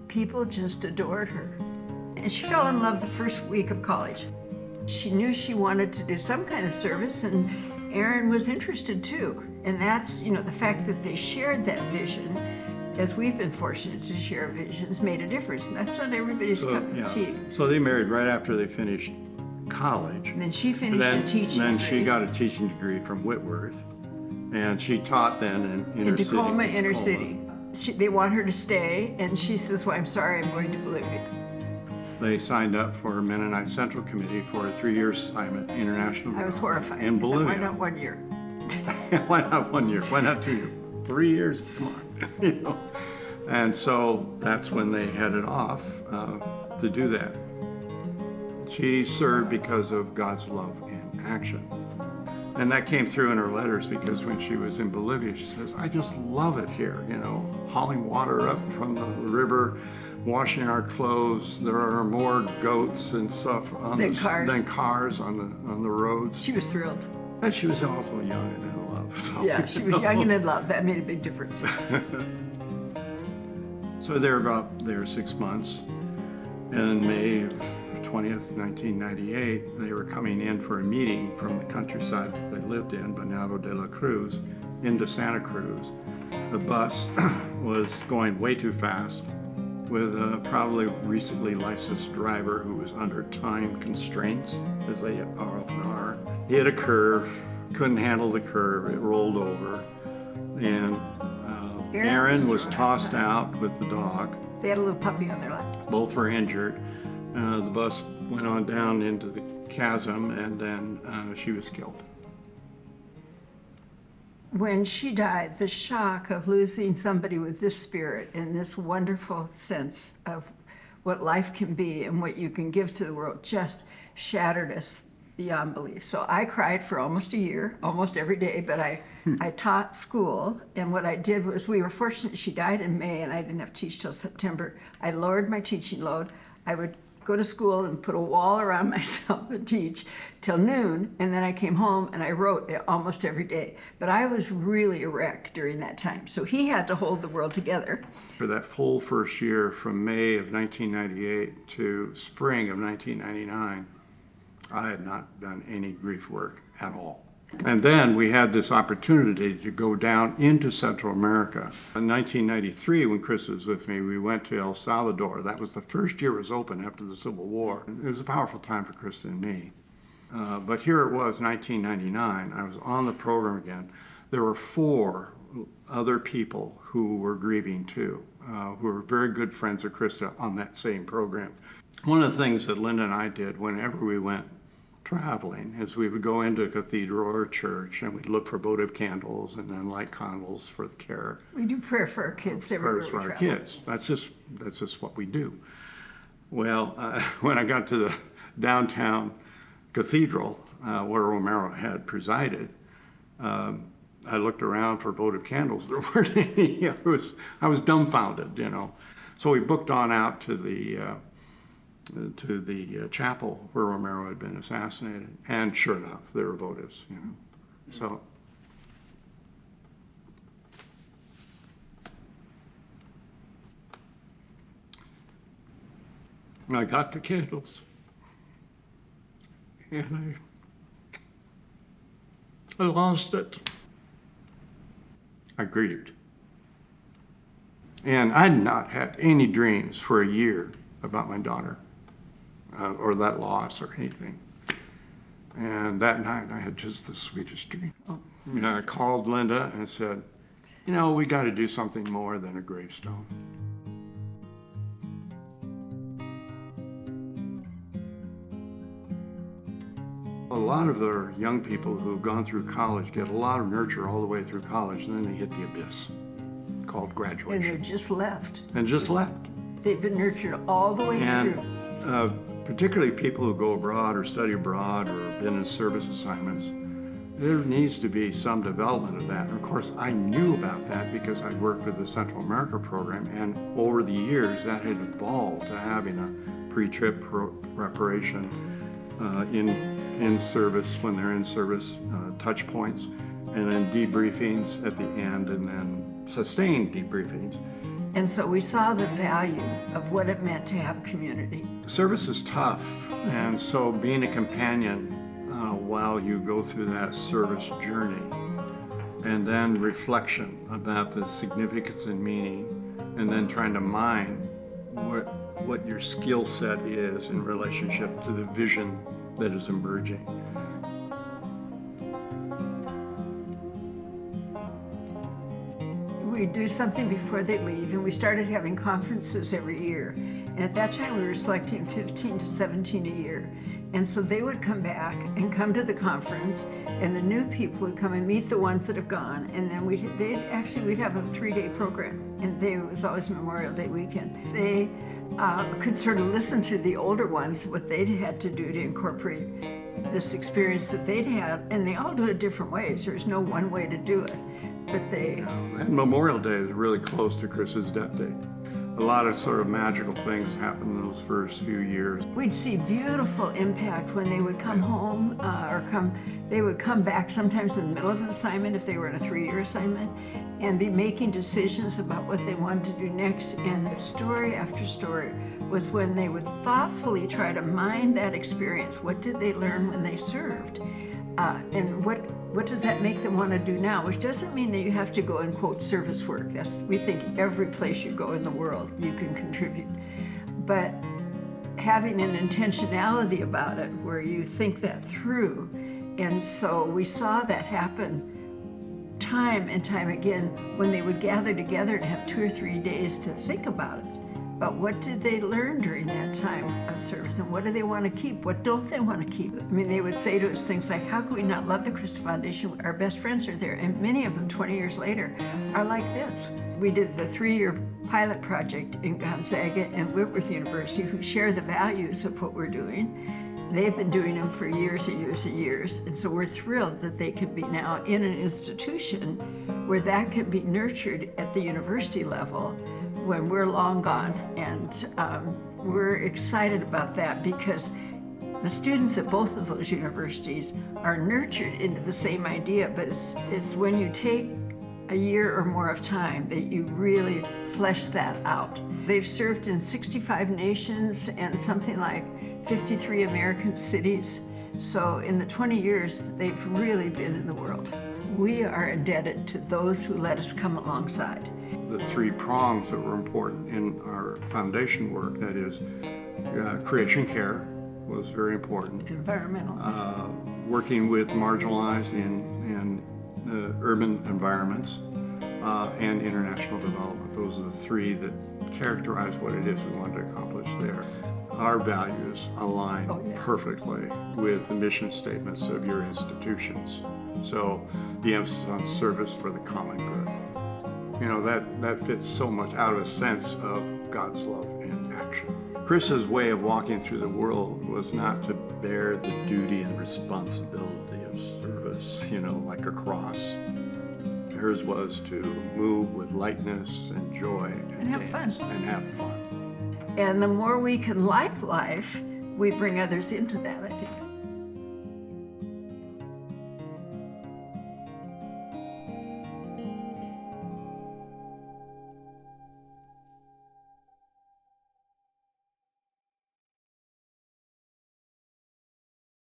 People just adored her. And she fell in love the first week of college. She knew she wanted to do some kind of service, and Aaron was interested too. And that's, the fact that they shared that vision, as we've been fortunate to share visions, made a difference. And that's not everybody's cup of tea. So they married right after they finished college. And then she finished a teaching Then degree. she got a teaching degree from Whitworth. And she taught then in Tacoma, inner city. They want her to stay, and she says, well, I'm sorry, I'm going to Bolivia. They signed up for Mennonite Central Committee for a 3-year assignment, international. I was horrified. In Bolivia. Why not 1 year? Why not 1 year? Why not 2 years? 3 years? Come on. And so that's when they headed off to do that. She served because of God's love in action. And that came through in her letters, because when she was in Bolivia, she says, I just love it here, hauling water up from the river, washing our clothes. There are more goats and stuff than cars on the roads. She was thrilled. And she was also young and in love. So. Yeah, she was young and in love. That made a big difference. So they were there 6 months. And May 20th, 1998, they were coming in for a meeting from the countryside that they lived in, Bañado de la Cruz, into Santa Cruz. The bus was going way too fast with a probably recently licensed driver who was under time constraints, as they often are. He hit a curve, couldn't handle the curve, it rolled over, and Aaron was tossed out with the dog. They had a little puppy on their lap. Both were injured. The bus went on down into the chasm, and then she was killed. When she died, the shock of losing somebody with this spirit and this wonderful sense of what life can be and what you can give to the world just shattered us beyond belief. So I cried for almost a year, almost every day, but I taught school, and what I did was, we were fortunate she died in May and I didn't have to teach till September. I lowered my teaching load. I would go to school and put a wall around myself and teach till noon, and then I came home and I wrote almost every day. But I was really a wreck during that time, so he had to hold the world together. For that full first year, from May of 1998 to spring of 1999, I had not done any grief work at all. And then we had this opportunity to go down into Central America. In 1993, when Krista was with me, we went to El Salvador. That was the first year it was open after the Civil War. It was a powerful time for Krista and me. But here it was, 1999. I was on the program again. There were 4 other people who were grieving too, who were very good friends of Krista on that same program. One of the things that Linda and I did whenever we went traveling is we would go into a cathedral or a church, and we'd look for votive candles and then light candles for the care. We do prayer for our kids everywhere we travel. Prayers for our kids. That's just what we do. Well, when I got to the downtown cathedral where Romero had presided, I looked around for votive candles. There weren't any. I was dumbfounded, So we booked on out to the chapel where Romero had been assassinated, and sure enough, there were votives. So I got the candles, and I lost it. I grieved, and I had not had any dreams for a year about my daughter. Or that loss or anything. And that night I had just the sweetest dream. I called Linda and said, we got to do something more than a gravestone. A lot of the young people who've gone through college get a lot of nurture all the way through college, and then they hit the abyss called graduation. And they just left. They've been nurtured all the way through. Particularly people who go abroad or study abroad or been in service assignments, there needs to be some development of that. And of course, I knew about that because I'd worked with the Central America program, and over the years that had evolved to having a pre-trip preparation in service, when they're in service, touch points, and then debriefings at the end, and then sustained debriefings. And so we saw the value of what it meant to have community. Service is tough, and so being a companion while you go through that service journey, and then reflection about the significance and meaning, and then trying to mine what your skill set is in relationship to the vision that is emerging. We do something before they leave, and we started having conferences every year. And at that time, we were selecting 15 to 17 a year. And so they would come back and come to the conference, and the new people would come and meet the ones that have gone. And then we'd have a 3-day program, and it was always Memorial Day weekend. They could sort of listen to the older ones, what they'd had to do to incorporate this experience that they'd had, and they all do it different ways. There's no one way to do it, but they... And Memorial Day is really close to Chris's death date. A lot of sort of magical things happened in those first few years. We'd see beautiful impact when they would come home they would come back sometimes in the middle of an assignment if they were in a 3-year assignment and be making decisions about what they wanted to do next. And story after story was when they would thoughtfully try to mine that experience. What did they learn when they served? And what does that make them want to do now? Which doesn't mean that you have to go and quote service work. We think every place you go in the world, you can contribute. But having an intentionality about it where you think that through. And so we saw that happen time and time again when they would gather together to have 2 or 3 days to think about it. But what did they learn during that time of service, and what do they want to keep? What don't they want to keep? I mean, they would say to us things like, how can we not love the Krista Foundation? Our best friends are there. And many of them 20 years later are like this. We did the 3-year pilot project in Gonzaga and Whitworth University, who share the values of what we're doing. They've been doing them for years and years and years. And so we're thrilled that they can be now in an institution where that can be nurtured at the university level when we're long gone. And we're excited about that because the students at both of those universities are nurtured into the same idea, but it's when you take a year or more of time that you really flesh that out. They've served in 65 nations and something like 53 American cities. So in the 20 years, they've really been in the world. We are indebted to those who let us come alongside. The 3 prongs that were important in our foundation work, that is, creation care was very important. Environmental. Working with marginalized in urban environments, and international development. Those are the 3 that characterize what it is we want to accomplish there. Our values align perfectly with the mission statements of your institutions. So the emphasis on service for the common good. You know, that fits so much out of a sense of God's love in action. Chris's way of walking through the world was not to bear the duty and responsibility of service, like a cross. Hers was to move with lightness and joy and have fun. And have fun. And the more we can like life, we bring others into that, I think.